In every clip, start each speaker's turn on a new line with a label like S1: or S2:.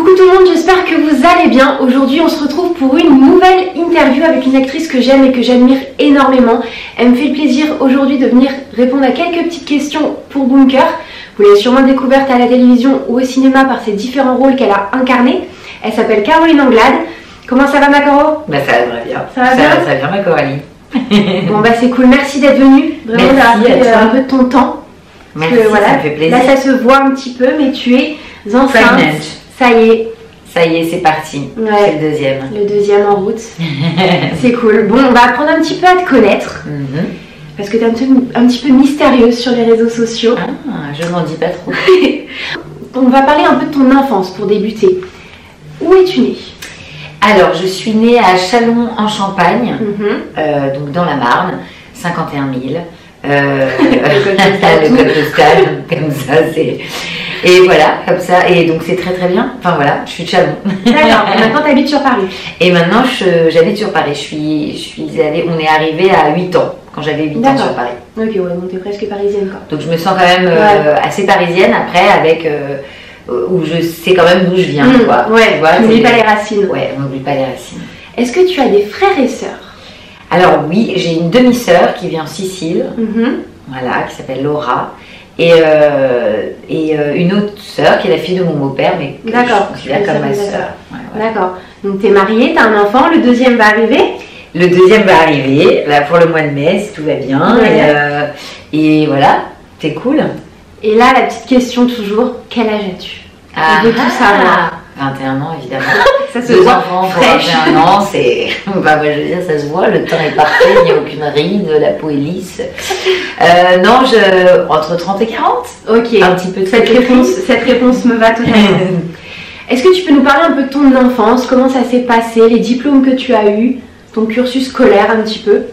S1: Coucou tout le monde, j'espère que vous allez bien. Aujourd'hui on se retrouve pour une nouvelle interview avec une actrice que j'aime et que j'admire énormément. Elle me fait le plaisir aujourd'hui de venir répondre à quelques petites questions pour Bunker. Vous l'avez sûrement découverte à la télévision ou au cinéma par ses différents rôles qu'elle a incarnés. Elle s'appelle Caroline Anglade. Comment ça va ma Caro?
S2: Bah ça va bien.
S1: Ça va bien?
S2: Ça va bien ma Coralie.
S1: Bon bah c'est cool, merci d'être venue. Vraiment d'avoir pris un peu de ton temps.
S2: Merci,
S1: que, voilà,
S2: ça me fait plaisir.
S1: Là ça se voit un petit peu mais tu es enceinte.
S2: Pregnant.
S1: Ça y est.
S2: Ça y est, c'est parti.
S1: Ouais.
S2: C'est le deuxième.
S1: Le deuxième en route. C'est cool. Bon, on va apprendre un petit peu à te connaître. Parce que tu es un petit peu mystérieuse sur les réseaux sociaux.
S2: Ah, je n'en dis pas trop.
S1: On va parler un peu de ton enfance pour débuter. Où es-tu née?
S2: Alors, je suis née à Châlons en Champagne, donc dans la Marne, 51 000. Le code postal, comme ça, c'est... Et voilà, comme ça, et donc c'est très très bien. Enfin voilà, je suis de Châlons.
S1: D'accord, et maintenant tu habites sur Paris.
S2: Et maintenant j'habite sur Paris. On est arrivé à 8 ans, quand j'avais 8 ans sur Paris.
S1: Ok, ouais, donc t'es presque parisienne quoi.
S2: Donc je me sens quand même assez parisienne après, avec où je sais quand même d'où je viens. Quoi.
S1: Ouais, tu n'oublies pas les racines.
S2: Ouais, on n'oublie pas les racines.
S1: Est-ce que tu as des frères et sœurs?
S2: Alors oui, j'ai une demi-sœur qui vit en Sicile, voilà, qui s'appelle Laura. Et une autre sœur qui est la fille de mon beau-père, mais que je considère comme ma sœur. Ouais, voilà.
S1: D'accord. Donc tu es mariée, tu as un enfant, le deuxième va arriver?
S2: Le deuxième va arriver, là pour le mois de mai, si tout va bien. Ouais. Et voilà, c'est cool.
S1: Et là, la petite question toujours, quel âge as-tu? Je veux tout savoir.
S2: 21 ans, évidemment.
S1: Ça se
S2: Deux
S1: voit
S2: enfants pour 21 ans, c'est... Bah, moi, je veux dire, ça se voit, le temps est parfait, il n'y a aucune ride, la peau est lisse. Non, entre 30 et 40.
S1: Ok,
S2: un petit peu de
S1: cette réponse me va totalement. Est-ce que tu peux nous parler un peu de ton enfance? Comment ça s'est passé? Les diplômes que tu as eus? Ton cursus scolaire un petit peu?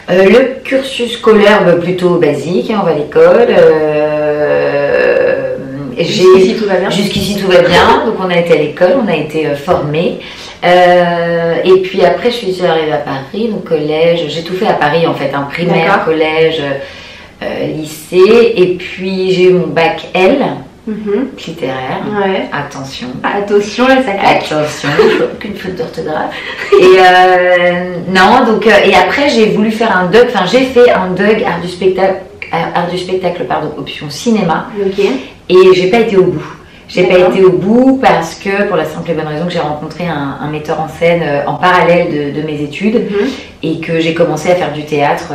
S2: Le cursus scolaire, plutôt basique, on va à l'école.
S1: Jusqu'ici tout va bien.
S2: Jusqu'ici tout va bien, donc on a été à l'école, on a été formés. Et puis après je suis arrivée à Paris, donc collège, j'ai tout fait à Paris en fait, primaire, collège, lycée, et puis j'ai eu mon bac L, littéraire, attention.
S1: Attention là ça claque.
S2: Attention, aucune faute d'orthographe. Et non, donc, et après j'ai voulu faire un DUG, j'ai fait un DUG art du spectacle, option cinéma. Et j'ai pas été au bout. J'ai pas été au bout parce que, pour la simple et bonne raison que j'ai rencontré un metteur en scène en parallèle de mes études et que j'ai commencé à faire du théâtre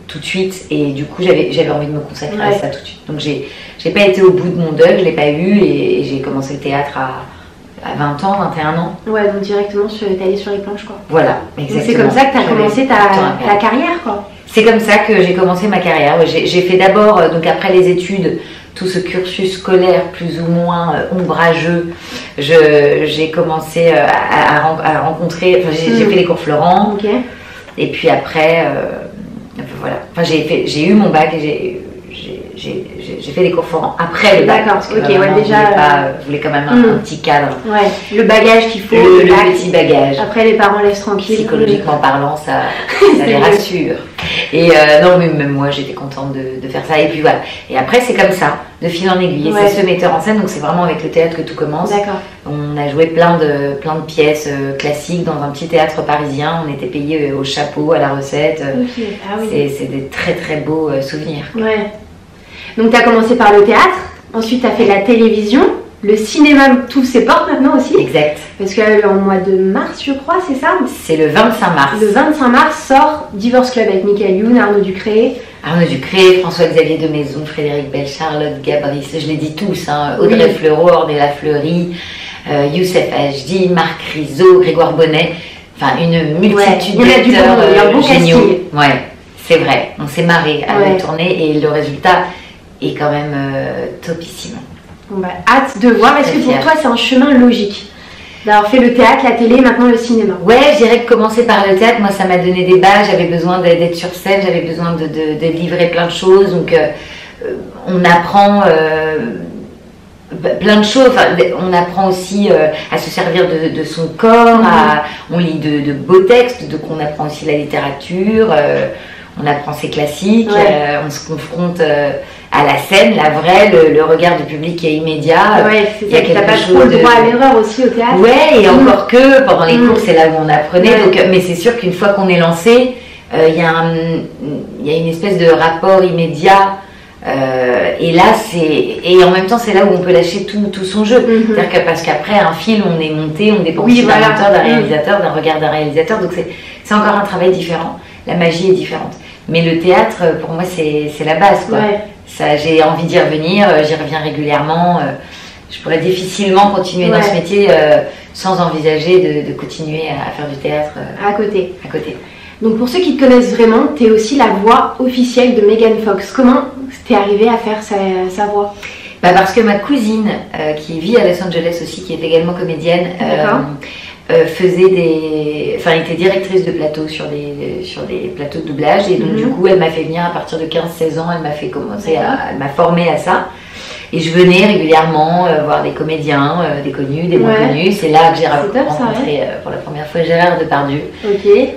S2: tout de suite, et du coup j'avais envie de me consacrer à ça tout de suite. Donc j'ai pas été au bout de mon DUG, je l'ai pas eu, et j'ai commencé le théâtre à 20 ans, 21 ans. Ouais,
S1: donc directement t'es allée sur les planches quoi.
S2: Voilà, exactement.
S1: C'est comme ça que tu as commencé ta carrière quoi.
S2: C'est comme ça que j'ai commencé ma carrière. J'ai fait d'abord, donc après les études, tout ce cursus scolaire plus ou moins ombrageux. J'ai commencé à rencontrer, j'ai fait les cours Florent. Et puis après, voilà. J'ai eu mon bac et j'ai fait des cours Florent après le bac. Parce que je voulais quand même un petit cadre.
S1: Ouais, le bagage qu'il faut.
S2: Le petit bagage.
S1: Après, les parents laissent tranquille.
S2: Psychologiquement parlant, ça les rassure. Et non, mais même moi, j'étais contente de faire ça. Et puis voilà. Et après, c'est comme ça, de fil en aiguille. Et c'est ce metteur en scène, donc c'est vraiment avec le théâtre que tout commence. On a joué plein de pièces classiques dans un petit théâtre parisien. On était payés au chapeau, à la recette. C'est des très très beaux souvenirs.
S1: Ouais. Donc tu as commencé par le théâtre, ensuite tu as fait la télévision, le cinéma t'ouvre ses portes maintenant aussi.
S2: Exact.
S1: Parce qu'en mois de mars, je crois, c'est ça?
S2: C'est le 25 mars.
S1: Le 25 mars sort Divorce Club avec Michael Youn, Arnaud Ducré.
S2: Arnaud Ducré, François-Xavier de Maison, Frédéric Bell, Charlotte Gabris, je les dis tous, Audrey Fleurot, Ornella Fleury, Youssef Hd, Marc Rizzo, Grégoire Bonnet, une multitude d'acteurs géniaux. Ouais, c'est vrai, on s'est marré à la tournée et le résultat est quand même topissime.
S1: Bon hâte de voir. Est-ce que pour toi c'est un chemin logique d'avoir fait le théâtre, la télé, maintenant le cinéma?
S2: Ouais, je dirais que commencer par le théâtre, moi ça m'a donné des bases, j'avais besoin d'être sur scène, j'avais besoin de livrer plein de choses, donc on apprend plein de choses, on apprend aussi à se servir de son corps, on lit de beaux textes, donc on apprend aussi la littérature, on apprend ses classiques, on se confronte à la scène, la vraie, le regard du public est immédiat.
S1: Ouais, c'est ça, t'as pas trop le droit à l'erreur aussi au théâtre.
S2: Ouais, et encore que pendant les cours, c'est là où on apprenait. Donc, mais c'est sûr qu'une fois qu'on est lancé, il y a une espèce de rapport immédiat. Et là, et en même temps, c'est là où on peut lâcher tout son jeu. C'est-à-dire que parce qu'après un film, on est monté, on dépend aussi d'un auteur, d'un réalisateur, d'un regard d'un réalisateur. Donc c'est encore un travail différent. La magie est différente. Mais le théâtre, pour moi, c'est la base, quoi. Ça, j'ai envie d'y revenir, j'y reviens régulièrement. Je pourrais difficilement continuer dans ce métier sans envisager de continuer à faire du théâtre
S1: à côté.
S2: Donc
S1: pour ceux qui te connaissent vraiment, tu es aussi la voix officielle de Megan Fox. Comment t'es arrivée à faire sa voix?
S2: Parce que ma cousine, qui vit à Los Angeles aussi, qui est également comédienne, était directrice de plateau sur des plateaux de doublage. Et donc du coup, elle m'a fait venir à partir de 15-16 ans, elle m'a fait commencer elle m'a formée à ça. Et je venais régulièrement voir des comédiens, des connus, des moins connus. C'est là que j'ai rencontré pour la première fois Gérard Depardieu,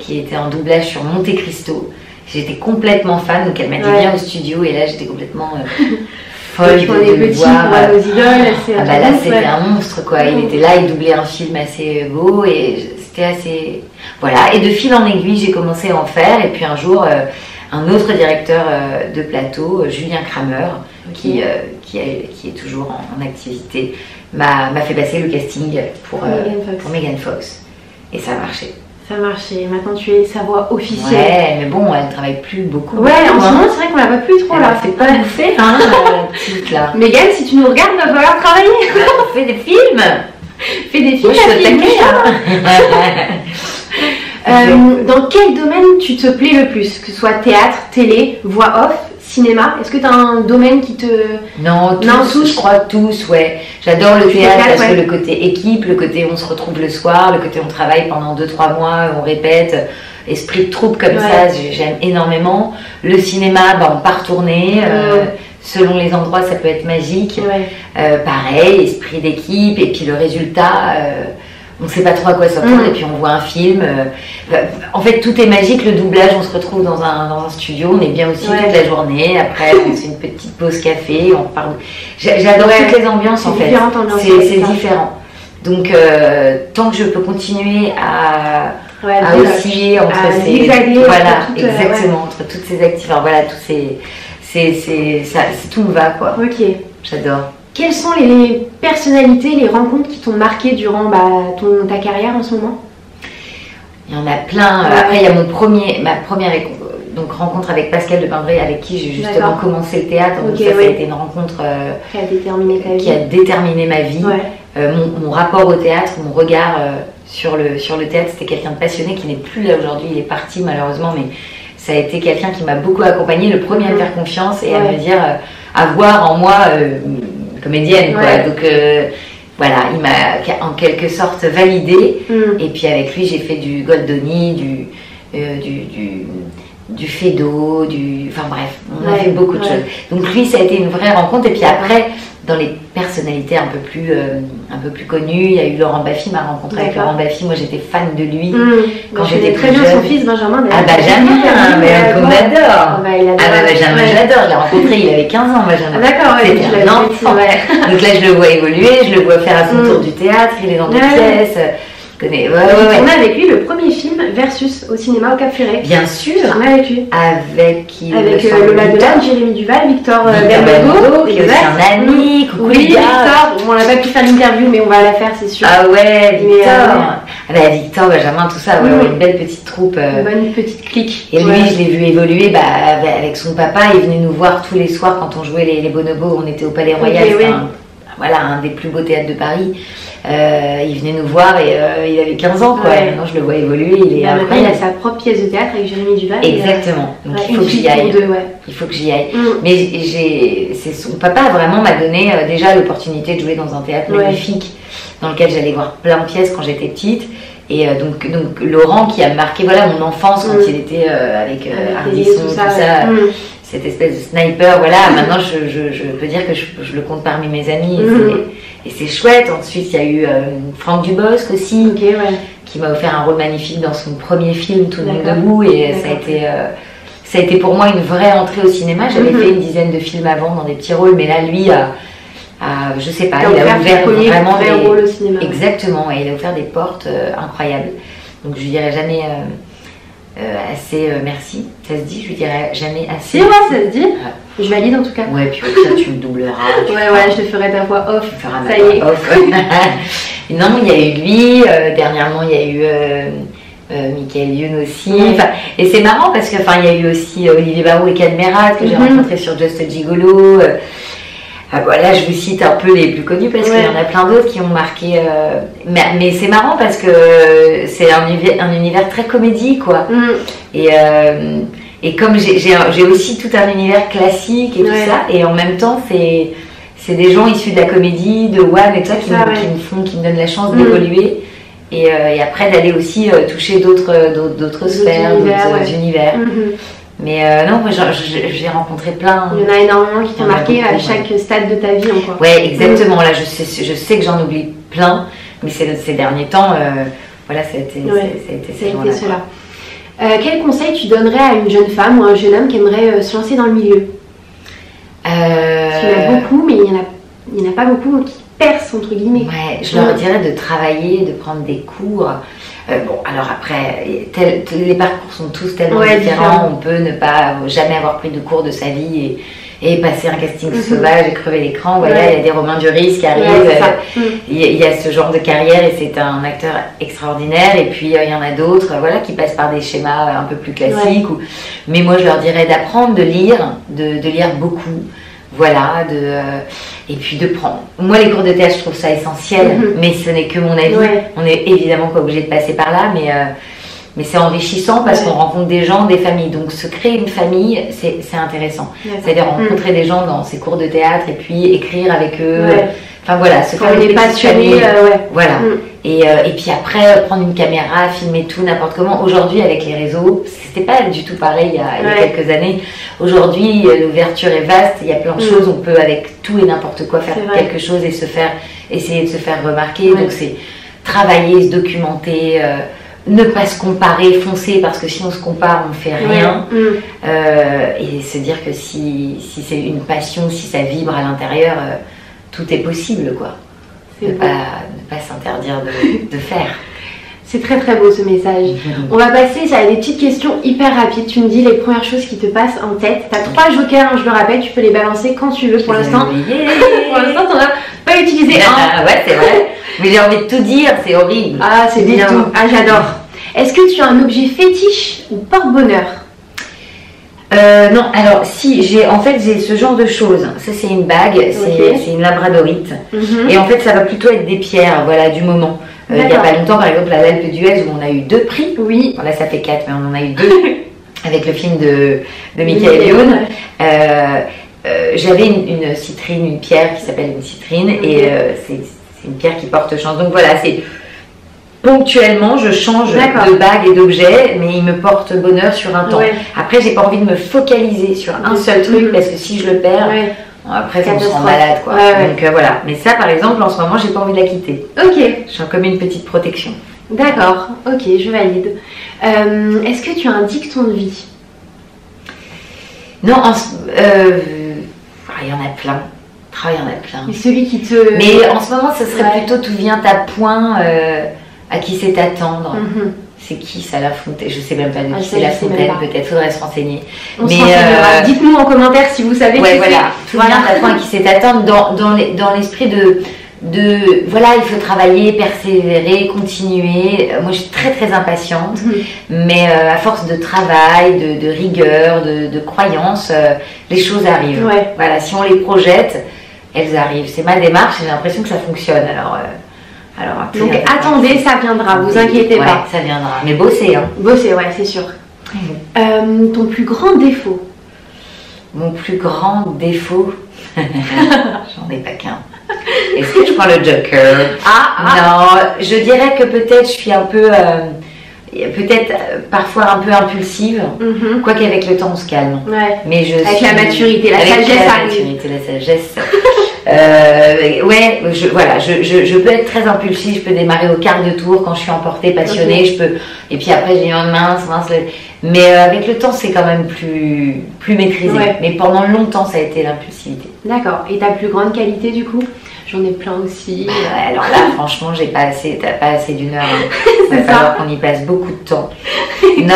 S2: qui était en doublage sur Monte Cristo. J'étais complètement fan, donc elle m'a dit viens au studio, et là j'étais complètement folle de le voir.
S1: Nos idoles,
S2: là c'était un monstre, quoi. Il était là, il doublait un film assez beau, et c'était assez... Voilà, et de fil en aiguille, j'ai commencé à en faire, et puis un jour, un autre directeur de plateau, Julien Kramer, qui est toujours en activité, m'a fait passer le casting pour Megan Fox. Et ça a marché.
S1: Ça a marché. Maintenant, tu es sa voix officielle.
S2: Ouais, mais bon, elle travaille plus beaucoup.
S1: Ouais, en ce moment, c'est vrai qu'on la voit plus trop là.
S2: Elle fait pas bouffer, hein, petite là.
S1: Megan, si tu nous regardes, va falloir travailler.
S2: Fais des films.
S1: Fais des films. Dans quel domaine tu te plais le plus? Que ce soit théâtre, télé, voix off, cinéma? Est-ce que tu as un domaine qui te...
S2: Non, tous, je crois tous, ouais. J'adore le théâtre parce que le côté équipe, le côté on se retrouve le soir, le côté on travaille pendant 2-3 mois, on répète, esprit de troupe comme ça, j'aime énormément. Le cinéma, on part tourner, selon les endroits ça peut être magique. Pareil, esprit d'équipe, et puis le résultat... on ne sait pas trop à quoi s'attendre, et puis on voit un film. En fait, tout est magique. Le doublage, on se retrouve dans un studio, on est bien aussi toute la journée. Après, on fait une petite pause café, on parle. J'adore toutes les ambiances, en fait. C'est différent. Donc, tant que je peux continuer à osciller entre entre toutes ces activités, enfin, tout me va, quoi. J'adore.
S1: Quelles sont les personnalités, les rencontres qui t'ont marqué durant ta carrière en ce moment?
S2: Il y en a plein. Après, il y a ma première rencontre avec Pascal de Pindré, avec qui j'ai justement commencé le théâtre. Donc ça a été une rencontre
S1: qui a déterminé ta vie.
S2: Qui a déterminé ma vie. Mon rapport au théâtre, mon regard sur le théâtre, c'était quelqu'un de passionné qui n'est plus là aujourd'hui. Il est parti malheureusement, mais ça a été quelqu'un qui m'a beaucoup accompagnée, le premier à me faire confiance et à me dire, à voir en moi... comédienne, quoi. Donc voilà, il m'a en quelque sorte validée. Et puis avec lui, j'ai fait du Goldoni, du Fédo, enfin bref, on a fait beaucoup de choses. Donc lui, ça a été une vraie rencontre. Et puis après, dans les personnalités un peu plus connues, il y a eu Laurent Baffy, ma rencontre avec Laurent Baffy. Moi, j'étais fan de lui quand j'étais très jeune.
S1: Son fils Benjamin.
S2: Benjamin, mais qu'on adore. Benjamin, j'adore. Je l'ai rencontré, il avait 15 ans, Benjamin.
S1: D'accord,
S2: c'était un enfant. Donc là, je le vois évoluer, je le vois faire à son tour du théâtre, il est dans des pièces.
S1: J'ai tourné avec lui le premier film Versus au cinéma au Cap Ferret.
S2: Bien sûr.
S1: J'ai tourné avec lui.
S2: Avec qui?
S1: Avec Lola Delane, Jérémy Duval, Victor Bernago,
S2: qui est aussi un ami. Coucou
S1: oui, Victor. On n'a pas pu faire l'interview, mais on va la faire, c'est sûr.
S2: Ah ouais, Victor. Victor, Benjamin, tout ça. Une belle petite troupe.
S1: Une bonne petite clique.
S2: Et lui, je l'ai vu évoluer avec son papa. Il venait nous voir tous les soirs quand on jouait les bonobos. On était au Palais Royal. Un des plus beaux théâtres de Paris. Il venait nous voir et il avait 15 ans, quoi. Maintenant, je le vois évoluer.
S1: Il a sa propre pièce de théâtre avec Jérémy Duval.
S2: Exactement. Donc il faut que j'y aille. Il faut que j'y aille. Mais son papa vraiment m'a donné déjà l'opportunité de jouer dans un théâtre magnifique dans lequel j'allais voir plein de pièces quand j'étais petite. Et donc Laurent qui a marqué mon enfance quand il était avec Ardisson, tout ça. Cette espèce de sniper, maintenant je peux dire que je le compte parmi mes amis et c'est chouette. Ensuite il y a eu Franck Dubosc aussi qui m'a offert un rôle magnifique dans son premier film Tout le monde debout et ça a été pour moi une vraie entrée au cinéma. J'avais fait une dizaine de films avant dans des petits rôles, mais là, lui, je sais pas, il a ouvert vraiment des
S1: rôles au cinéma.
S2: Exactement, et il a ouvert des portes incroyables. Donc je lui dirai jamais assez merci. Ça se dit, je lui dirai jamais assez.
S1: Si, ouais, ça se dit. Ouais. Je valide en tout cas.
S2: Ouais, puis ça tu me doubleras.
S1: Ouais, je te ferai ta voix off.
S2: Ça y est. Off. Non, il y a eu lui. Dernièrement, il y a eu Michael Youn aussi. Enfin, et c'est marrant parce que, il y a eu aussi Olivier Barou et Cadmerat que j'ai rencontré sur Just a Gigolo. Voilà, je vous cite un peu les plus connus parce qu'il y en a plein d'autres qui ont marqué. Mais c'est marrant parce que c'est un univers très comédie, quoi. Et comme j'ai aussi tout un univers classique et tout ça, et en même temps, c'est des gens issus de la comédie, de WAM et tout ça, qui me donnent la chance d'évoluer. Et après d'aller aussi toucher d'autres sphères, d'autres univers. Mais non, moi j'ai rencontré plein.
S1: Il y en a énormément qui t'ont marqué à chaque stade de ta vie encore.
S2: Ouais, exactement. Là, je sais que j'en oublie plein, mais ces derniers temps, voilà, ça a été
S1: cela. Quel conseil tu donnerais à une jeune femme ou un jeune homme qui aimerait se lancer dans le milieu? Parce qu'il y en a beaucoup, mais il n'y en a pas beaucoup qui percent, entre guillemets.
S2: Ouais, je leur dirais de travailler, de prendre des cours. Bon, alors après, les parcours sont tous tellement différents. On peut ne pas jamais avoir pris de cours de sa vie et passer un casting sauvage et crever l'écran. Voilà, il y a des Romain Duris qui arrivent. Il y a ce genre de carrière et c'est un acteur extraordinaire. Et puis il y en a d'autres, voilà, qui passent par des schémas un peu plus classiques. Mais moi, je leur dirais d'apprendre, de lire beaucoup. Voilà, et puis de prendre. Moi, les cours de théâtre, je trouve ça essentiel, mais ce n'est que mon avis. On n'est évidemment pas obligé de passer par là, mais c'est enrichissant parce qu'on rencontre des gens, des familles. Donc, se créer une famille, c'est intéressant. C'est-à-dire rencontrer des gens dans ces cours de théâtre et puis écrire avec eux. Enfin voilà, se faire
S1: une petite famille.
S2: Voilà. Et puis après, prendre une caméra, filmer tout, n'importe comment. Aujourd'hui, avec les réseaux, c'était pas du tout pareil il y a quelques années. Aujourd'hui, l'ouverture est vaste, il y a plein de choses. On peut, avec tout et n'importe quoi, faire quelque chose et essayer de se faire remarquer. Donc, c'est travailler, se documenter, ne pas se comparer, foncer, parce que si on se compare, on fait rien. Et se dire que si c'est une passion, si ça vibre à l'intérieur, tout est possible, quoi. Ne pas s'interdire de faire.
S1: C'est très très beau ce message. On va passer à des petites questions hyper rapides. Tu me dis les premières choses qui te passent en tête. Tu as 3 jokers, je le rappelle, tu peux les balancer quand tu veux. Pour l'instant, tu n'en as pas utilisé un.
S2: Ouais, c'est vrai. Mais j'ai envie de tout dire, c'est horrible.
S1: Ah, c'est bien. Ah, j'adore. Est-ce que tu as un objet fétiche ou porte-bonheur?
S2: Non, alors si, j'ai ce genre de choses. Ça, c'est une bague, c'est une labradorite. Et en fait, ça va plutôt être des pierres, voilà, du moment. Il n'y a pas longtemps, par exemple, à l'Alpe d'Huez, où on a eu 2 prix.
S1: Oui.
S2: Bon, là, ça fait 4, mais on en a eu 2 avec le film de Michael Youn. J'avais une citrine, une pierre qui s'appelle une citrine, et c'est une pierre qui porte chance. Donc voilà, c'est ponctuellement, je change de bague et d'objet, mais il me porte bonheur sur un temps. Après, j'ai pas envie de me focaliser sur un seul truc, parce que si je le perds, après, on se rend malade, quoi. Donc voilà. Mais ça, par exemple, en ce moment, j'ai pas envie de la quitter.
S1: Ok.
S2: Je sens comme une petite protection.
S1: D'accord. Ok, je valide. Est-ce que tu as un dicton de vie?
S2: Non, il y en a plein. Il y en a plein.
S1: Et celui qui te...
S2: Mais en ce moment, ce serait plutôt tout vient à point, à qui c'est attendre. C'est qui ça, La Fontaine? Je sais même pas de qui c'est La Fontaine, peut-être faudrait se renseigner.
S1: Dites-nous en commentaire si vous savez qui
S2: voilà. Tout vient à point, à qui c'est attendre dans l'esprit de voilà, il faut travailler, persévérer, continuer. Moi, je suis très très impatiente, mais à force de travail, de rigueur, de croyance, les choses arrivent. Voilà, si on les projette, elles arrivent. C'est ma démarche et j'ai l'impression que ça fonctionne.
S1: Donc attendez, ça viendra, vous inquiétez pas.
S2: Ça viendra. Mais bosser, hein.
S1: Bosser, ouais, c'est sûr. Ton plus grand défaut?
S2: Mon plus grand défaut, j'en ai pas qu'un. Est-ce que je prends le joker? Non, je dirais que peut-être je suis un peu, parfois un peu impulsive, quoique avec le temps on se calme.
S1: Mais avec la maturité, la sagesse arrive.
S2: La maturité, la sagesse. Ouais, voilà, je peux être très impulsive, je peux démarrer au quart de tour quand je suis emportée, passionnée, je peux. Et puis après, j'ai dit mince. Mais avec le temps, c'est quand même plus maîtrisé. Ouais. Mais pendant longtemps, ça a été l'impulsivité.
S1: D'accord. Et ta plus grande qualité du coup? J'en ai plein aussi.
S2: Alors là, franchement, t'as pas assez d'une heure. Il va falloir qu'on y passe beaucoup de temps. Non,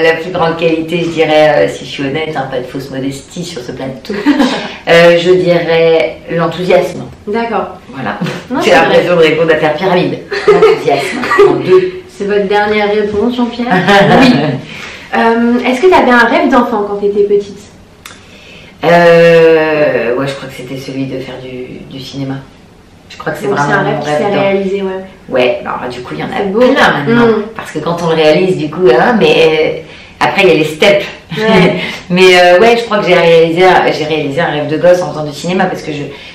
S2: la plus grande qualité, je dirais, si je suis honnête, pas de fausse modestie sur ce plateau, je dirais l'enthousiasme.
S1: D'accord.
S2: Voilà. J'ai l'impression de répondre à faire pyramide. L'enthousiasme, en 2.
S1: C'est votre dernière réponse, Jean-Pierre? Oui. Est-ce que tu avais un rêve d'enfant quand tu étais petite?
S2: Ouais, je crois que c'était celui de faire du cinéma. Je crois que c'est vraiment
S1: un rêve qui s'est réalisé, ouais.
S2: Ouais, alors du coup, il y en a plein maintenant. Parce que quand on le réalise, du coup, mais après, il y a les steps. Ouais. Mais ouais, je crois que j'ai réalisé un rêve de gosse en faisant du cinéma parce que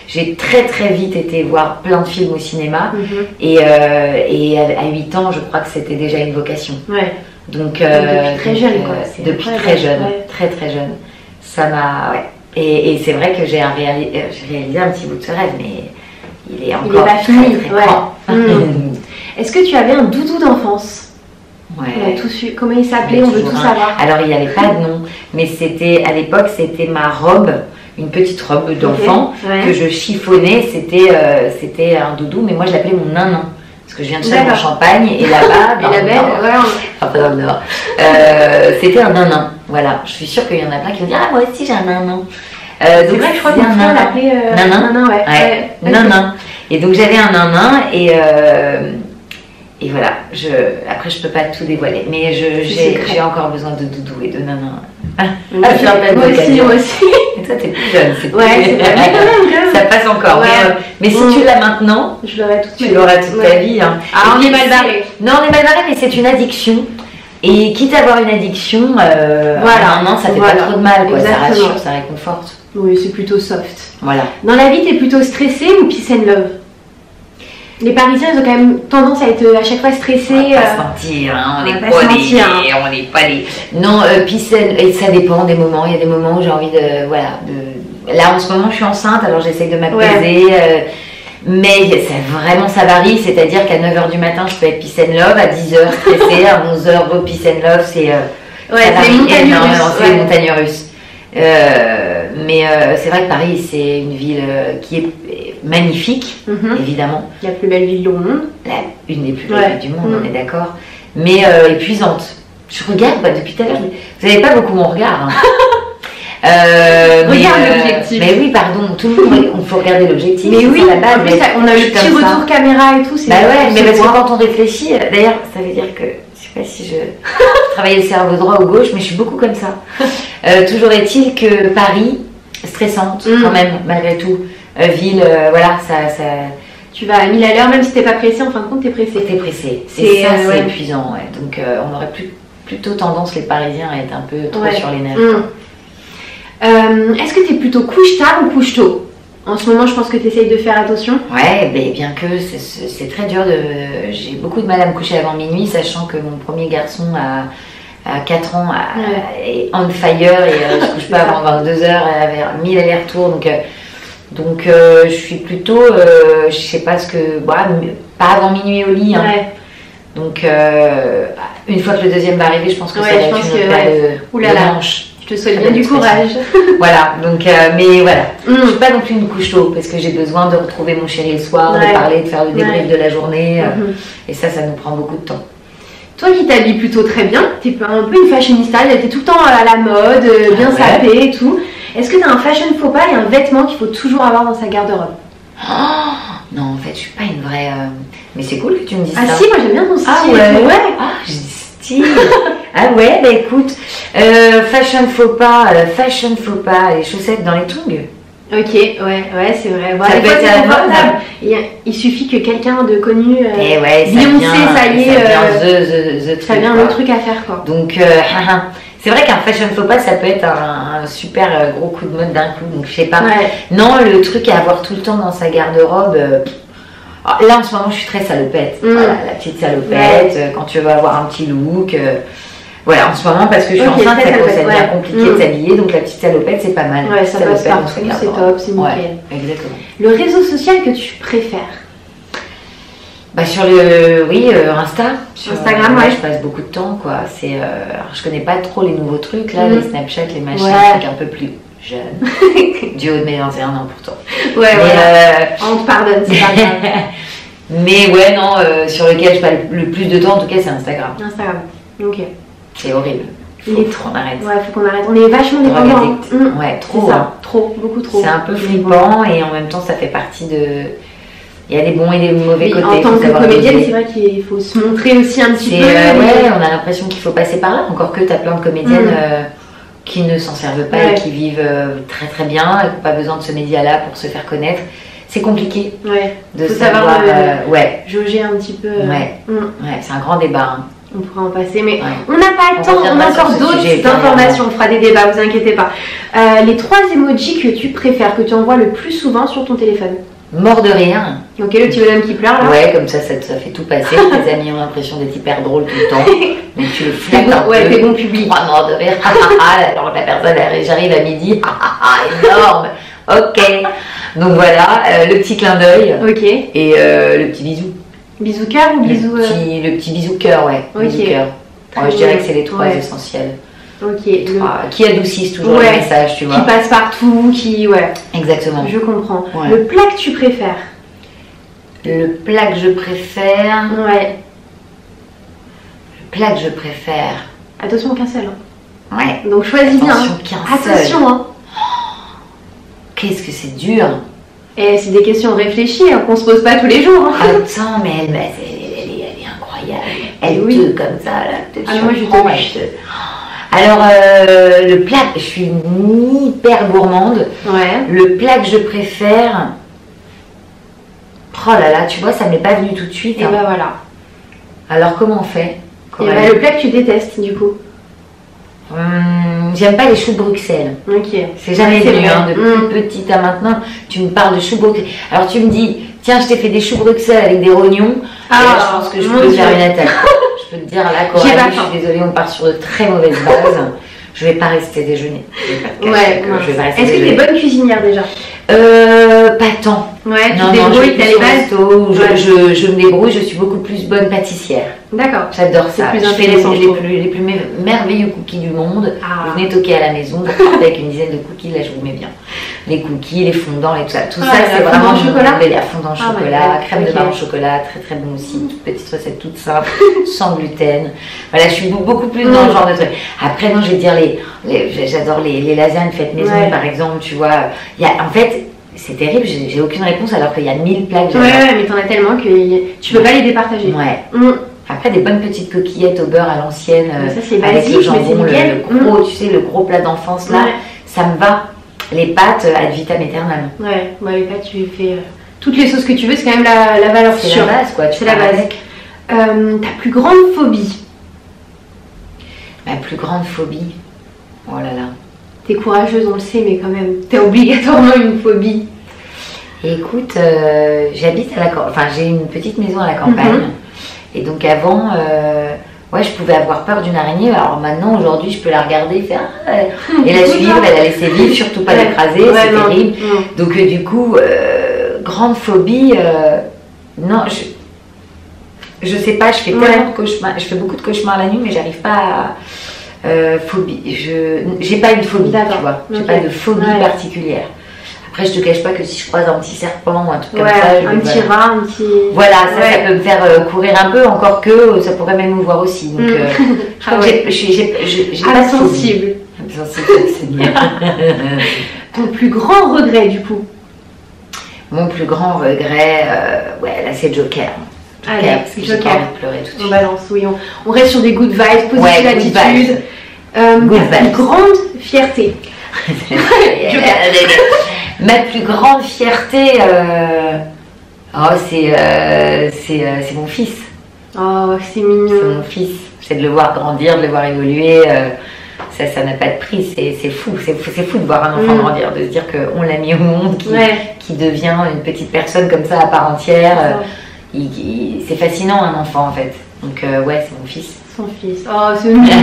S2: j'ai très très vite été voir plein de films au cinéma. Et à 8 ans, je crois que c'était déjà une vocation.
S1: Ouais.
S2: Donc,
S1: depuis très jeune, quoi.
S2: Depuis très jeune, très très jeune. Ça m'a. Ouais. Et c'est vrai que j'ai réalisé un petit bout de ce rêve, mais il est encore
S1: pas fini.
S2: Très grand.
S1: Est-ce que tu avais un doudou d'enfance?
S2: Ouais.
S1: On a tous eu. Comment il s'appelait? On veut tout savoir.
S2: Alors, il n'y avait pas de nom, mais à l'époque, c'était ma robe, une petite robe d'enfant que je chiffonnais. C'était un doudou, mais moi, je l'appelais mon nanin. Parce que je viens de Château en Champagne et là-bas, dans le Nord, c'était un nanin. Voilà, je suis sûre qu'il y en a plein qui vont dire ah moi aussi j'ai un nanin.
S1: C'est vrai que je crois qu'on l'appelait
S2: nanin. Ouais. Nanin. Et donc j'avais un nanin et voilà. Après je peux pas tout dévoiler, mais j'ai encore besoin de doudou et de nanin.
S1: Moi aussi.
S2: Et toi t'es plus jeune, c'est
S1: ouais, c'est pas mal quand même.
S2: Ça passe encore. Ouais. Mais si tu l'as maintenant,
S1: je l'aurai
S2: tu l'auras toute ta vie. Hein.
S1: Ah, on est mal barré.
S2: Non, on est mal barré, mais c'est une addiction. Et quitte à avoir une addiction, non, ça fait pas trop de mal, quoi. Ça rassure, ça réconforte.
S1: Oui, c'est plutôt soft.
S2: Voilà.
S1: Dans la vie, t'es plutôt stressée ou peace and love? Les Parisiens, ils ont quand même tendance à être à chaque fois stressés.
S2: On va pas se mentir, hein, on n'est pas des. Non, et ça dépend des moments. Il y a des moments où j'ai envie de. Là, en ce moment, je suis enceinte, alors j'essaye de m'apaiser. Mais ça varie, c'est-à-dire qu'à 9h du matin, je peux être peace and love, à 10h stressée, à 11h peace and love, c'est les montagnes russes. Mais c'est vrai que Paris, c'est une ville qui est magnifique, évidemment.
S1: La plus belle ville du monde.
S2: Une des plus belles villes du monde, on est d'accord. Mais épuisante. Je regarde, depuis tout à l'heure, vous n'avez pas beaucoup mon regard. Hein.
S1: Regarde l'objectif.
S2: Mais oui, pardon, tout le monde, il faut regarder l'objectif.
S1: Mais oui,
S2: la base,
S1: en plus, on a le petit retour caméra et tout.
S2: Bah ouais, mais parce que quand on réfléchit, d'ailleurs, ça veut dire que, je sais pas si je travaillais le cerveau droit ou gauche, mais je suis beaucoup comme ça. Toujours est-il que Paris, stressante quand même, malgré tout. Ville, voilà, ça.
S1: Tu vas à 1000 à l'heure, même si t'es pas pressé, en fin de compte, t'es pressé.
S2: T'es pressé. C'est épuisant, ouais. Donc, on aurait plutôt tendance, les Parisiens, à être un peu trop sur les nerfs.
S1: Est-ce que tu es plutôt couche tard ou couche tôt? En ce moment, je pense que tu essayes de faire attention.
S2: Ouais, mais bien que c'est très dur j'ai beaucoup de mal à me coucher avant minuit, sachant que mon premier garçon a 4 ans est on fire et je couche pas avant 22h, avec 1000 allers-retours. Donc je suis plutôt, je sais pas pas avant minuit au lit. Hein. Ouais. Donc une fois que le deuxième va arriver, je pense que ça va être une paire de manches.
S1: Je te souhaite bien du courage.
S2: Voilà, donc, mais voilà. Je ne suis pas non plus une couche tôt parce que j'ai besoin de retrouver mon chéri le soir, de parler, de faire le débrief de la journée. Et ça nous prend beaucoup de temps.
S1: Toi qui t'habilles plutôt très bien, tu es un peu une fashionista, tu es tout le temps à la mode, bien sapée et tout. Est-ce que tu as un fashion faux pas et un vêtement qu'il faut toujours avoir dans sa garde-robe?
S2: Non, en fait, je suis pas une vraie. Mais c'est cool que tu me dises ça.
S1: Ah si, moi j'aime bien ton style.
S2: Ah ouais. Ah, je dis style. Ah ouais, bah écoute, fashion faux pas, les chaussettes dans les tongs.
S1: Ok, ouais, c'est vrai. Bon, ça peut être confortable. Il suffit que quelqu'un de connu, Beyoncé, ça vient le truc à faire quoi.
S2: Donc, c'est vrai qu'un fashion faux pas, ça peut être un super gros coup de mode d'un coup. Donc, je sais pas. Ouais. Non, le truc à avoir tout le temps dans sa garde-robe. Là, en ce moment, je suis très salopette. Voilà, la petite salopette. Quand tu veux avoir un petit look. Voilà, en ce moment, parce que je suis enceinte, ça commence à devenir compliqué de s'habiller, donc la petite salopette, c'est pas mal.
S1: Ouais, ça passe partout, c'est top, c'est nickel.
S2: Ouais, exactement.
S1: Le réseau social que tu préfères?
S2: Bah sur le, oui, Insta. Sur
S1: Instagram, ouais.
S2: Je passe beaucoup de temps, quoi. C'est, alors, je connais pas trop les nouveaux trucs, là, les Snapchat, les machins, les trucs un peu plus jeunes. Du haut de mes 21 ans, pourtant.
S1: Ouais, ouais. On te pardonne, c'est pas grave.
S2: Mais ouais, non, sur lequel je passe le plus de temps, en tout cas, c'est Instagram.
S1: Instagram, ok.
S2: C'est horrible. Faut qu'on arrête.
S1: Ouais, faut qu'on arrête. On est vachement dépendants.
S2: Ouais, trop.
S1: Ça. Trop, beaucoup trop.
S2: C'est un peu flippant et en même temps, ça fait partie de... Il y a des bons et des mauvais côtés.
S1: En tant que comédienne, c'est vrai qu'il faut se montrer aussi un petit peu.
S2: Ouais, on a l'impression qu'il faut passer par là. Encore que tu as plein de comédiennes qui ne s'en servent pas et qui vivent très très bien et qui n'ont pas besoin de ce média-là pour se faire connaître. C'est compliqué de savoir
S1: jauger un petit peu.
S2: Ouais, c'est un grand débat. Hein.
S1: On pourra en passer, mais on n'a pas le temps, on a encore d'autres informations, on fera des débats, vous inquiétez pas. Les 3 emojis que tu préfères, que tu envoies le plus souvent sur ton téléphone?
S2: Mort de rien.
S1: Ok, le petit bonhomme qui pleure là.
S2: Ouais, comme ça fait tout passer. Tes amis ont l'impression d'être hyper drôles tout le temps. Mais tu le flattes un peu.
S1: Ouais, t'es bon public.
S2: 3 morts de rire. Alors la personne, j'arrive à midi. Énorme. Ok. Donc voilà, le petit clin d'œil.
S1: Ok.
S2: Et le petit bisou.
S1: Bisou cœur ou bisou...
S2: Le petit bisou cœur, ouais.
S1: Okay.
S2: Bisou cœur. Ouais, je dirais que c'est les 3 essentiels.
S1: Ok.
S2: Qui adoucissent toujours le message, tu vois.
S1: Qui passe partout, qui... Ouais.
S2: Exactement.
S1: Je comprends. Ouais. Le plat que tu préfères?
S2: Le plat que je préfère...
S1: Ouais.
S2: Le plat que je préfère...
S1: Attention, qu'un seul.
S2: Hein. Ouais.
S1: Donc choisis bien.
S2: Attention, qu'un seul.
S1: Attention, hein.
S2: Qu'est-ce que c'est dur.
S1: Et c'est des questions réfléchies hein, qu'on se pose pas tous les jours. Hein.
S2: Attends, mais elle est incroyable. Elle te comme ça, là.
S1: Moi, je te...
S2: Alors, le plat, je suis hyper gourmande.
S1: Ouais.
S2: Le plat que je préfère... Oh là là, tu vois, ça m'est pas venu tout de suite.
S1: Et bah voilà.
S2: Alors, comment on fait?
S1: Et bah, le plat que tu détestes, du coup?
S2: J'aime pas les choux de Bruxelles.
S1: Ok.
S2: C'est jamais venu, hein, depuis petite à maintenant. Tu me parles de choux Bruxelles. Alors tu me dis, tiens, je t'ai fait des choux Bruxelles avec des rognons. Et là, je pense que je peux faire une attaque. Je peux te dire, là, Coralie, je suis désolée, on part sur de très mauvaises bases. Je vais pas rester déjeuner.
S1: Est-ce que tu es bonne cuisinière déjà?
S2: Pas tant.
S1: Ouais, tu te débrouilles, t'as les bases.
S2: Je me débrouille, je suis beaucoup plus bonne pâtissière.
S1: D'accord.
S2: J'adore ça. Je fais les plus merveilleux cookies du monde. Vous venez toquer à la maison, vous partez avec une dizaine de cookies, là je vous mets bien. Les cookies, les fondants et tout ça. Tout ça c'est vraiment mon délire. Fondant au chocolat, crème de marron au chocolat, très très bon aussi. Toute petite recette toute simple, sans gluten. Voilà, je suis beaucoup plus dans le genre de truc. Après non, je vais dire j'adore les lasagnes faites maison par exemple, tu vois. En fait, c'est terrible, j'ai aucune réponse alors qu'il y a 1000 plats que j'adore.
S1: Ouais, mais t'en as tellement que tu peux pas les départager.
S2: Ouais. Après, des bonnes petites coquillettes au beurre à l'ancienne,
S1: ça, c'est
S2: avec
S1: basique,
S2: le jambon,
S1: le
S2: gros, tu sais, le gros plat d'enfance là, ça me va. Les pâtes ad vitam aeternam.
S1: Ouais, les pâtes, tu fais toutes les sauces que tu veux, c'est quand même la valeur sûre.
S2: C'est la base, quoi.
S1: C'est la base. Ta plus grande phobie?
S2: Ma plus grande phobie? Oh là là.
S1: T'es courageuse, on le sait, mais quand même, t'as obligatoirement une phobie.
S2: Écoute, j'habite à la campagne, enfin j'ai une petite maison à la campagne. Et donc avant, je pouvais avoir peur d'une araignée. Alors maintenant, aujourd'hui, je peux la regarder, faire et la suivre, et la laisser vivre, surtout pas l'écraser, c'est terrible. Donc du coup, grande phobie, non, je sais pas, je fais tellement de cauchemars, je fais beaucoup de cauchemars la nuit, mais j'arrive pas à phobie. J'ai pas une phobie, tu vois, j'ai pas de phobie particulière. Après, je te cache pas que si je croise un petit serpent ou un truc comme ça,
S1: un petit rat, un petit...
S2: Voilà, ça peut me faire courir un peu, encore que ça pourrait même m'ouvrir aussi. Donc, je crois que j'ai pas
S1: sensible.
S2: Sensible, c'est bien.
S1: Ton plus grand regret, du coup?
S2: Mon plus grand regret, là, c'est Joker.
S1: Allez,
S2: Joker. J'ai envie de pleurer tout de suite.
S1: On balance, oui. On reste sur des good vibes, positive attitude. Ta plus grande fierté?
S2: Ma plus grande fierté, c'est mon fils.
S1: Oh, c'est mignon.
S2: C'est mon fils. C'est de le voir grandir, de le voir évoluer. Ça n'a pas de prix. C'est fou. C'est fou de voir un enfant grandir, de se dire qu'on l'a mis au monde, qui devient une petite personne comme ça à part entière. c'est fascinant un enfant en fait. Donc ouais, c'est mon fils.
S1: Son fils. Oh, c'est mignon.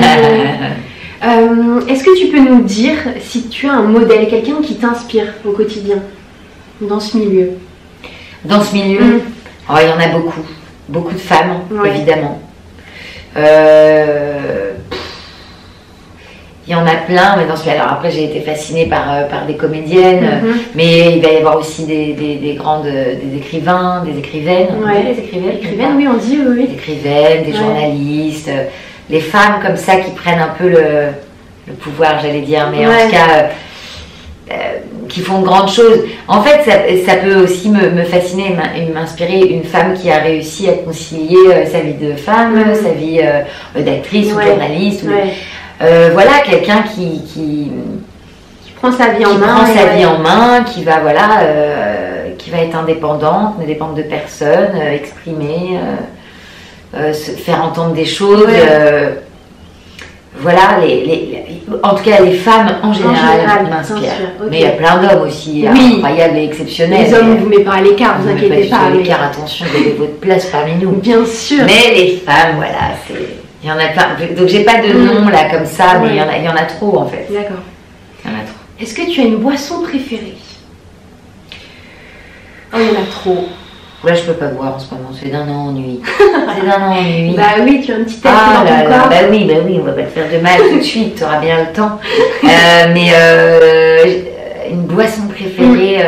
S1: Est-ce que tu peux nous dire si tu as un modèle, quelqu'un qui t'inspire au quotidien dans ce milieu?
S2: Dans ce milieu, oh, il y en a beaucoup. Beaucoup de femmes, évidemment. Il y en a plein, mais dans ce cas, alors après j'ai été fascinée par des comédiennes, mais il va y avoir aussi des grandes, des écrivains, des écrivaines.
S1: Ouais. Des écrivaines, oui, on dit oui.
S2: Des écrivaines, des journalistes, les femmes comme ça qui prennent un peu le pouvoir, j'allais dire, mais en tout cas qui font de grandes choses. En fait, ça peut aussi me fasciner et m'inspirer, une femme qui a réussi à concilier sa vie de femme, sa vie d'actrice ou journaliste. Voilà, quelqu'un qui
S1: prend sa vie en
S2: main, qui va qui va être indépendante, ne dépendre de personne, exprimer, se faire entendre des choses. Voilà, en tout cas les femmes en général m'inspirent. Mais il y a plein d'hommes aussi, incroyables et exceptionnels.
S1: Les hommes, on ne vous met pas à l'écart, vous inquiétez pas.
S2: L'écart, attention, vous avez votre place parmi nous.
S1: Bien sûr.
S2: Mais les femmes, voilà, il y en a plein. Donc j'ai pas de nom là comme ça, mais il y en a trop en fait.
S1: D'accord.
S2: Il y en a trop.
S1: Est-ce que tu as une boisson préférée? Oh, il y en a trop.
S2: Là, je peux pas boire en ce moment, c'est d'un ennui. C'est d'un ennui.
S1: Bah oui, tu as un petit test dans ton corps.
S2: Bah oui, on va pas te faire de mal tout de suite, tu auras bien le temps. Mais une boisson préférée,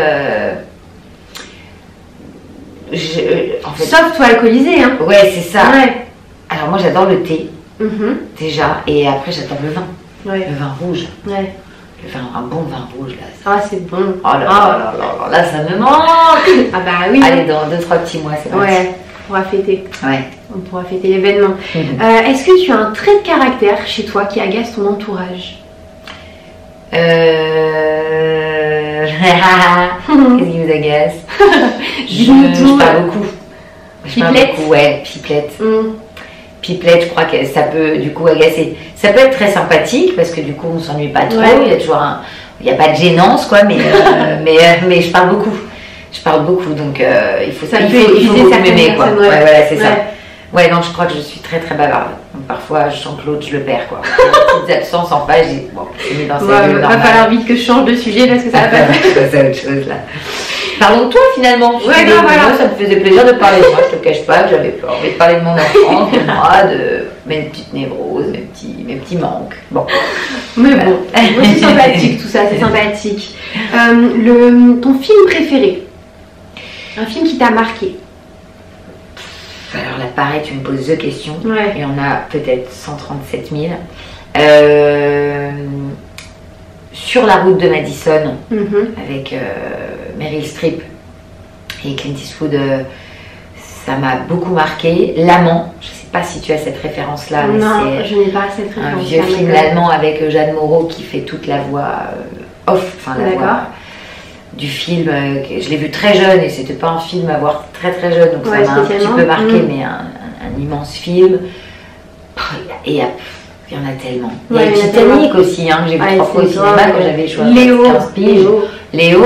S1: en fait, sauf toi alcoolisé, hein.
S2: Ouais, c'est ça. Alors moi, j'adore le thé, déjà, et après, j'adore le vin. Le vin rouge. Un bon vin rouge là.
S1: Ah, c'est bon.
S2: Oh là, ça me manque.
S1: Ah bah oui.
S2: Allez, dans 2-3 petits mois, c'est parti.
S1: Ouais, on pourra fêter.
S2: Ouais.
S1: On pourra fêter l'événement. Est-ce que tu as un trait de caractère chez toi qui agace ton entourage?
S2: Qu'est-ce qui vous agace? Je parle beaucoup.
S1: Pipelette?
S2: Ouais, pipelette. Pipelette, je crois que ça peut du coup agacer. Ça peut être très sympathique parce que du coup on s'ennuie pas trop. Il y a toujours il n'y a pas de gênance quoi, mais je parle beaucoup. Je parle beaucoup, donc il faut m'aimer quoi. Ouais, voilà, c'est ça. Ouais, non, je crois que je suis très très bavarde. Donc parfois je chante l'autre, je le perds quoi. Des petites absences en page, bon, je mis dans sa vie.
S1: Il va falloir vite que je change de sujet parce que ça va pas faire.
S2: C'est autre chose là. Parlons de toi finalement.
S1: Ouais, non, voilà.
S2: Ça me faisait plaisir de parler de moi. Je te cache pas que j'avais envie de parler de mon enfant, de moi, de mes petites névroses, mes petits manques. Bon.
S1: Mais bon, c'est sympathique tout ça, c'est sympathique. Ton film préféré? Un film qui t'a marqué?
S2: Alors là, pareil, tu me poses deux questions. Il y en a peut-être 137 000. Sur la route de Madison, avec Meryl Streep et Clint Eastwood, ça m'a beaucoup marqué. L'Amant, je ne sais pas si tu as cette référence-là.
S1: Non, je n'ai pas cette référence.
S2: Un vieux film allemand avec Jeanne Moreau qui fait toute la voix off, enfin la voix du film. Je l'ai vu très jeune et c'était pas un film à voir très très jeune, donc ça m'a un petit peu marqué, mais un immense film. Et il y en a tellement. Il y a Titanic aussi, que j'ai vu 3 fois au cinéma quand j'avais choisi 15 piges. Léo,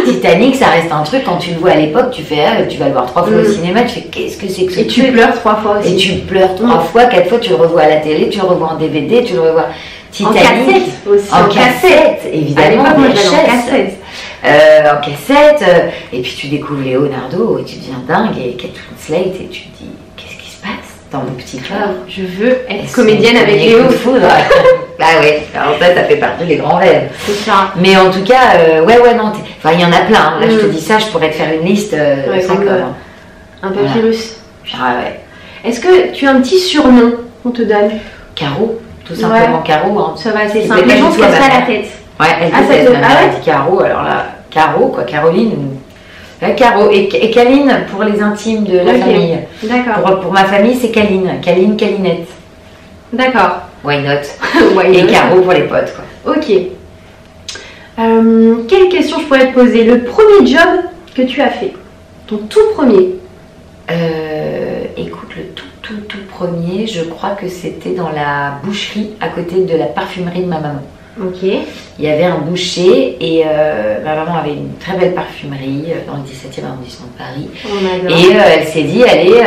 S2: Titanic, ça reste un truc, quand tu le vois à l'époque, tu fais, tu vas le voir 3 fois au cinéma, tu fais, qu'est-ce que c'est que ce truc?
S1: Et tu pleures 3 fois aussi.
S2: Et tu pleures 3 fois, 4 fois, tu le revois à la télé, tu le revois en DVD, tu le revois. Titanic.
S1: En cassette aussi.
S2: En cassette, évidemment.
S1: À l'époque, en cassette.
S2: En cassette, et puis tu découvres Leonardo, et tu deviens dingue, et Kate Winslet, et tu te dis, qu'est-ce qui se passe dans mon petit cœur?
S1: Je veux être comédienne avec Léo.
S2: Ah ouais, alors ça fait partie des grands rêves.
S1: C'est ça.
S2: Mais en tout cas, non, il y en a plein. Là, je te dis ça, je pourrais te faire une liste.
S1: Un papyrus.
S2: Ah ouais.
S1: Est-ce que tu as un petit surnom qu'on te donne?
S2: Caro, tout simplement Caro. Hein.
S1: Ça va, c'est simple. Les gens se cassent pas la tête.
S2: Ouais, elle dit Caro, alors là, Caro, quoi, Caroline. Caro et Caline pour les intimes de la famille.
S1: D'accord.
S2: Pour ma famille, c'est Caline. Caline, Calinette.
S1: D'accord.
S2: Why not? Et Caro pour les potes, quoi.
S1: Ok. Quelle question je pourrais te poser? Le premier job que tu as fait? Ton tout premier?
S2: Écoute, le tout premier, je crois que c'était dans la boucherie à côté de la parfumerie de ma maman.
S1: Ok.
S2: Il y avait un boucher et ma maman avait une très belle parfumerie dans le 17e arrondissement de Paris. Et elle s'est dit, allez,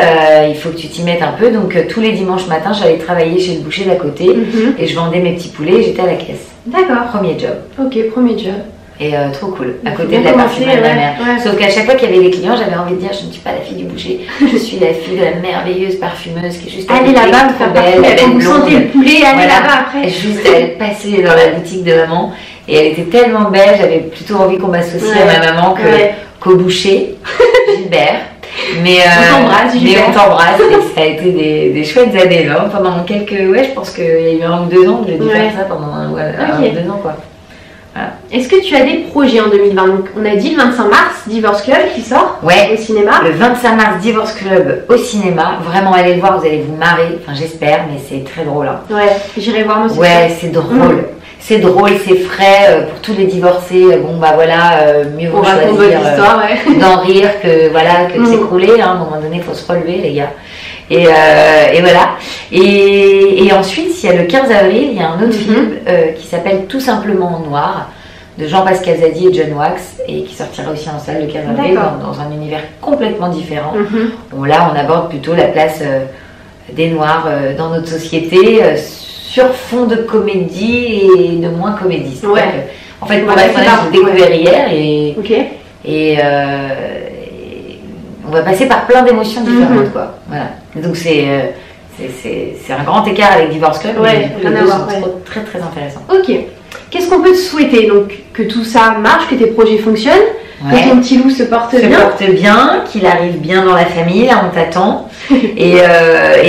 S2: il faut que tu t'y mettes un peu. Donc tous les dimanches matins, j'allais travailler chez le boucher d'à côté et je vendais mes petits poulets et j'étais à la caisse.
S1: D'accord.
S2: Premier job.
S1: Ok, premier job.
S2: Et trop cool, à côté de la parfumerie de ma mère. Sauf qu'à chaque fois qu'il y avait des clients, j'avais envie de dire, je ne suis pas la fille du boucher, je suis la fille de la merveilleuse parfumeuse qui est juste
S1: allez là-bas, vous faire belle, quand vous sentez le poulet, allez là-bas après.
S2: Juste, elle passait dans la boutique de maman et elle était tellement belle, j'avais plutôt envie qu'on m'associe à ma maman qu'au boucher, Gilbert. Mais
S1: on t'embrasse, Gilbert.
S2: Mais on t'embrasse et ça a été des chouettes années là. Pendant quelques, je pense qu'il y a eu 1 ou 2 ans que j'ai dû faire ça pendant 1 ou 2 ans quoi. Voilà.
S1: Est-ce que tu as des projets en 2020? Donc, on a dit le 25 mars, Divorce Club qui sort au cinéma.
S2: Le 25 mars, Divorce Club au cinéma. Vraiment, allez le voir, vous allez vous marrer. Enfin, j'espère, mais c'est très drôle. Hein.
S1: Ouais, j'irai voir moi aussi.
S2: Ouais, c'est drôle. C'est drôle, c'est frais pour tous les divorcés. Bon, bah voilà, mieux vaut choisir d'en rire que de s'écrouler. Hein. À un moment donné, il faut se relever, les gars. Et voilà. Et ensuite, il y a le 15 avril, il y a un autre film qui s'appelle Tout simplement en noir, de Jean-Pascal Zadi et John Wax, et qui sortira aussi en salle le 15 avril dans un univers complètement différent. Bon, là, on aborde plutôt la place des Noirs dans notre société, sur fond de comédie et de moins comédie.
S1: Ouais.
S2: En fait, pour être honnête, j'ai découvert hier et on va passer par plein d'émotions différentes, quoi. Voilà. Donc c'est un grand écart avec Divorce Club, mais les deux sont très très intéressants.
S1: Ok. Qu'est-ce qu'on peut te souhaiter? Donc que tout ça marche, que tes projets fonctionnent, que ton petit loup se porte bien,
S2: qu'il arrive bien dans la famille. Là, on t'attend. Et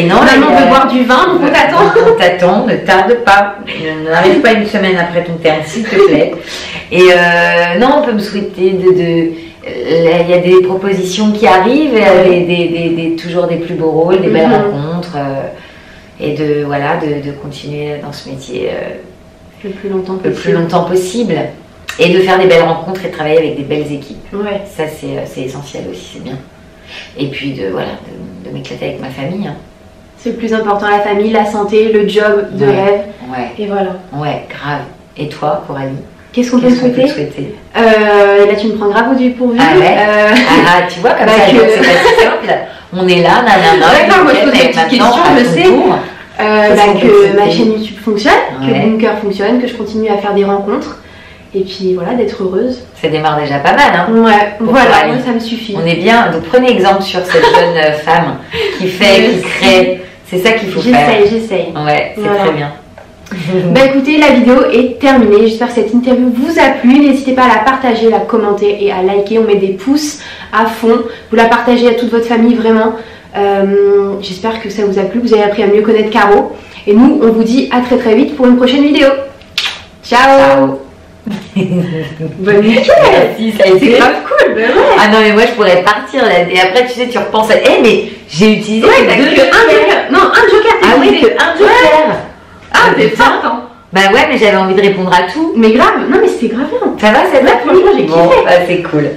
S2: non,
S1: maman veut boire du vin, donc on t'attend.
S2: On t'attend, ne tarde pas. N'arrive pas 1 semaine après ton terme, s'il te plaît. Et non, on peut me souhaiter il y a des propositions qui arrivent, toujours des plus beaux rôles, des belles rencontres, et de continuer dans ce métier
S1: le plus longtemps
S2: possible, et de faire des belles rencontres et de travailler avec des belles équipes.
S1: Ouais.
S2: Ça c'est essentiel aussi, c'est bien. Et puis de m'éclater avec ma famille. Hein.
S1: C'est le plus important, la famille, la santé, le job de rêve.
S2: Ouais.
S1: Et voilà.
S2: Ouais, grave. Et toi, Coralie?
S1: Qu'est-ce qu'on peut souhaiter? Là, tu me prends grave au dépourvu.
S2: Ah ouais. Tu vois, comme ça, c'est pas si simple. On est là, nanana.
S1: Moi, je pose des petites questions, je sais. Que ma chaîne YouTube fonctionne, que Bunker fonctionne, que je continue à faire des rencontres. Et puis voilà, d'être heureuse.
S2: Ça démarre déjà pas mal, hein?
S1: Ouais, voilà, moi, ça me suffit.
S2: On est bien. Donc prenez exemple sur cette jeune femme qui fait, qui crée. C'est ça qu'il faut faire.
S1: J'essaye.
S2: Ouais, c'est très bien.
S1: Bah écoutez, la vidéo est terminée. J'espère que cette interview vous a plu. N'hésitez pas à la partager, la commenter et à liker. On met des pouces à fond. Vous la partagez à toute votre famille, vraiment. J'espère que ça vous a plu. Vous avez appris à mieux connaître Caro. Et nous, on vous dit à très vite pour une prochaine vidéo. Ciao.
S2: Bonne nuit. Merci, ça a été
S1: grave cool. Ben ouais.
S2: Ah non mais moi je pourrais partir là. Et après tu sais tu repenses à mais j'ai utilisé
S1: un joker. Non, un joker.
S2: Ah oui, un joker.
S1: Ah t'es forte hein.
S2: Bah ouais mais j'avais envie de répondre à tout.
S1: Mais grave, non mais c'était grave bien.
S2: Ça va, ça va,
S1: franchement j'ai kiffé.
S2: Bon, bah c'est cool.